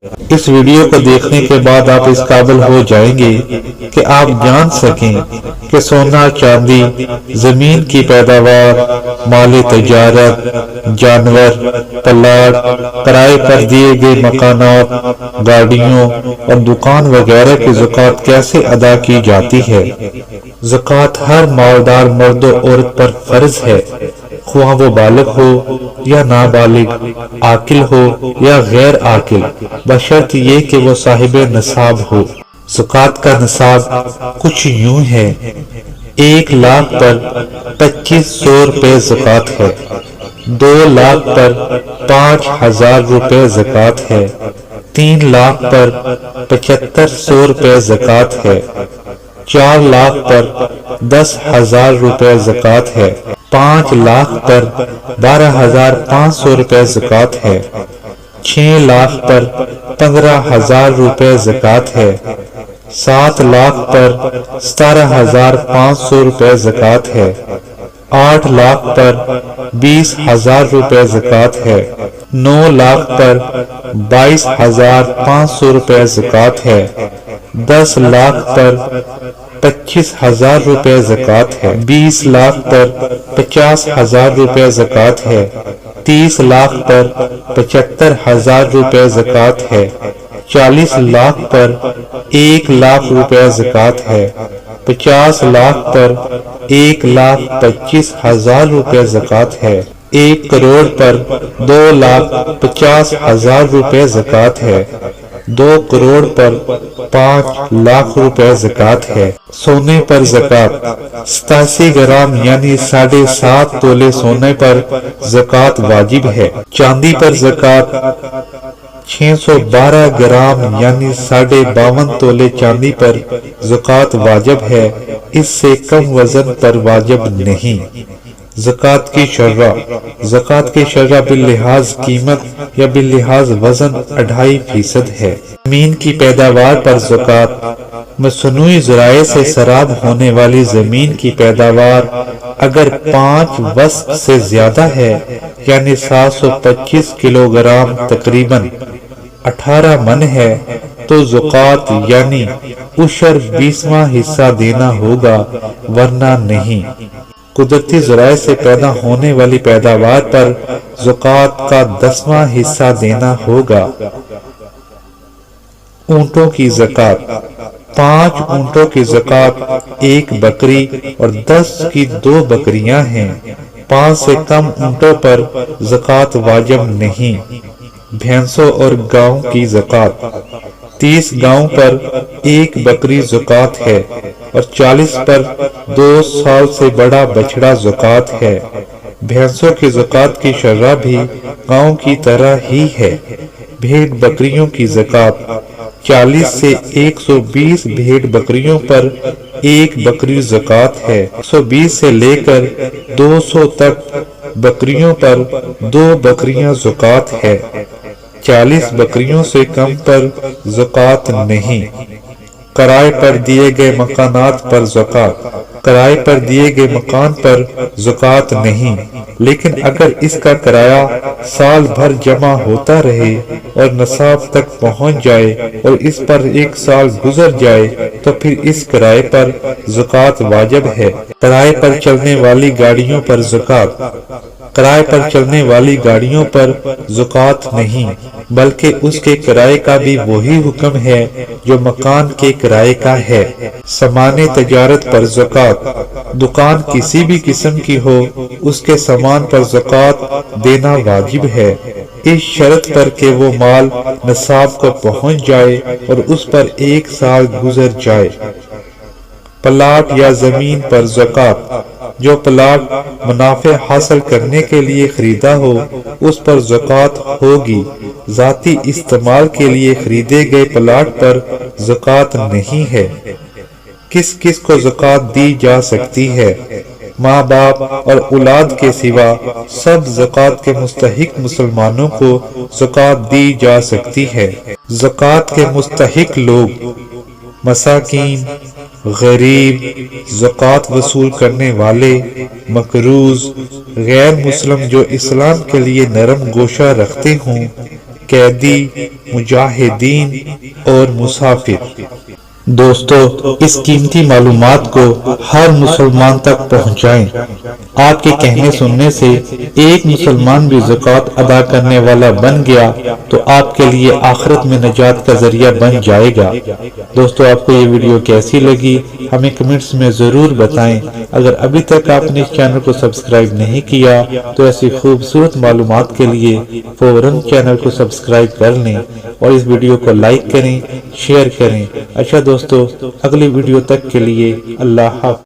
اس video کو دیکھنے کے بعد آپ اس قابل ہو جائیں گے کہ آپ جان سکیں کہ سونا چاندی، زمین کی پیداوار، مال تجارت، جانور، پلاٹ، کرائے پر دیے گئے مکانات، گاڑیوں اور دکان وغیرہ کی زکوٰۃ کیسے ادا کی جاتی ہے۔ زکوٰۃ ہر مالدار مرد و عورت پر فرض ہے، خواہ وہ بالغ ہو یا نابالغ، عاقل ہو یا غیر عاقل، بشرط یہ کہ وہ صاحب نصاب ہو۔ زکوٰۃ کا نصاب کچھ یوں ہے: 1,00,000 پر 2,500 روپے زکوٰۃ ہے، 2,00,000 پر 5,000 روپے زکوٰۃ ہے، 3,00,000 پر 7,500 روپے زکوٰۃ ہے، 4,00,000 پر 10,000 روپے زکوٰۃ ہے، 5,00,000 پر 12,500 روپے زکوٰۃ ہے، 6,00,000 پر 15,000 روپے زکوٰۃ ہے، 7,00,000 پر 17,500 روپے زکوٰۃ ہے، 8,00,000 پر 20,000 روپے زکوٰۃ ہے، 9,00,000 پر 22,500 روپے زکوٰۃ ہے، 10,00,000 پر 25,000 روپے زکوٰۃ ہے، 20,00,000 پر 50,000 روپے زکوٰۃ ہے، 30,00,000 پر 75,000 روپے زکوٰۃ ہے، 40,00,000 پر 1,00,000 روپے زکوٰۃ ہے، 50,00,000 پر 1,25,000 روپے زکوٰۃ ہے، 1 کروڑ پر 2,50,000 روپے زکوٰۃ ہے، 2 کروڑ پر 5,00,000 روپے زکوٰۃ ہے۔ سونے پر زکوٰۃ 87 گرام یعنی 7.5 تولے سونے پر زکوٰۃ واجب ہے۔ چاندی پر زکوٰۃ 612 گرام یعنی 52.5 تولے چاندی پر زکوٰۃ واجب ہے، اس سے کم وزن پر واجب نہیں۔ زکوٰۃ کی شرح: زکوٰۃ کی شرح باللحاظ قیمت یا باللحاظ وزن 2.5% ہے۔ زمین کی پیداوار پر زکوٰۃ: مصنوعی ذرائع سے سیراب ہونے والی زمین کی پیداوار اگر 5 وسق سے زیادہ ہے یعنی 725 کلو گرام تقریباً 18 من ہے تو زکوٰۃ یعنی عشر 20واں حصہ دینا ہوگا، ورنہ نہیں۔ قدرتی ذرائع سے پیدا ہونے والی پیداوار پر زکوٰۃ کا 10واں حصہ دینا ہوگا۔ اونٹوں کی زکوٰۃ: 5 اونٹوں کی زکوٰۃ 1 بکری اور 10 کی 2 بکریاں ہیں۔ 5 سے کم اونٹوں پر زکوٰۃ واجب نہیں۔ بھینسوں اور گاؤں کی زکوٰۃ: 30 گاؤں پر 1 بکری زکوٰۃ ہے اور 40 پر 2 سال سے بڑا بچڑا زکوٰۃ ہے۔ بھینسوں کی زکوٰۃ کی شرح بھی گاؤں کی طرح ہی ہے۔ بھیڑ بکریوں کی زکوٰۃ: 40 سے 120 بھیڑ بکریوں پر 1 بکری زکوٰۃ ہے۔ 120 سے لے کر 200 تک بکریوں پر 2 بکریاں زکوٰۃ ہے۔ 40 بکریوں سے کم پر زکوٰۃ نہیں۔ کرائے پر دیے گئے مکانات پر زکوٰۃ: کرائے پر دیے گئے مکان پر زکوٰۃ نہیں، لیکن اگر اس کا کرایہ سال بھر جمع ہوتا رہے اور نصاب تک پہنچ جائے اور اس پر 1 سال گزر جائے تو پھر اس کرائے پر زکوٰۃ واجب ہے۔ کرائے پر چلنے والی گاڑیوں پر زکوٰۃ: کرائے پر چلنے والی گاڑیوں پر زکوٰۃ نہیں، بلکہ اس کے کرائے کا بھی وہی حکم ہے جو مکان کے کرائے کا ہے۔ سامان تجارت پر زکوٰۃ: دکان کسی بھی قسم کی ہو، اس کے سامان پر زکوٰۃ دینا واجب ہے، اس شرط پر کہ وہ مال نصاب کو پہنچ جائے اور اس پر 1 سال گزر جائے۔ پلاٹ یا زمین پر زکوٰۃ: جو پلاٹ منافع حاصل کرنے کے لیے خریدا ہو اس پر زکوٰۃ ہوگی۔ ذاتی استعمال کے لیے خریدے گئے پلاٹ پر زکوٰۃ نہیں ہے۔ کس کس کو زکوٰۃ دی جا سکتی ہے؟ ماں باپ اور اولاد کے سوا سب زکوٰۃ کے مستحق مسلمانوں کو زکوٰۃ دی جا سکتی ہے۔ زکوٰۃ کے مستحق لوگ: مساکین، غریب، زکوٰۃ وصول کرنے والے، مقروض، غیر مسلم جو اسلام کے لیے نرم گوشہ رکھتے ہوں، قیدی، مجاہدین اور مسافر۔ دوستو، اس قیمتی معلومات کو ہر مسلمان تک پہنچائیں۔ آپ کے کہنے سننے سے ایک مسلمان بھی زکوٰۃ ادا کرنے والا بن گیا تو آپ کے لیے آخرت میں نجات کا ذریعہ بن جائے گا۔ دوستو، آپ کو یہ ویڈیو کیسی لگی ہمیں کمنٹس میں ضرور بتائیں۔ اگر ابھی تک آپ نے اس چینل کو سبسکرائب نہیں کیا تو ایسی خوبصورت معلومات کے لیے فوراً چینل کو سبسکرائب کر لیں اور اس ویڈیو کو لائک کریں، شیئر کریں۔ اچھا دوستو، اگلی ویڈیو تک کے لیے اللہ حافظ۔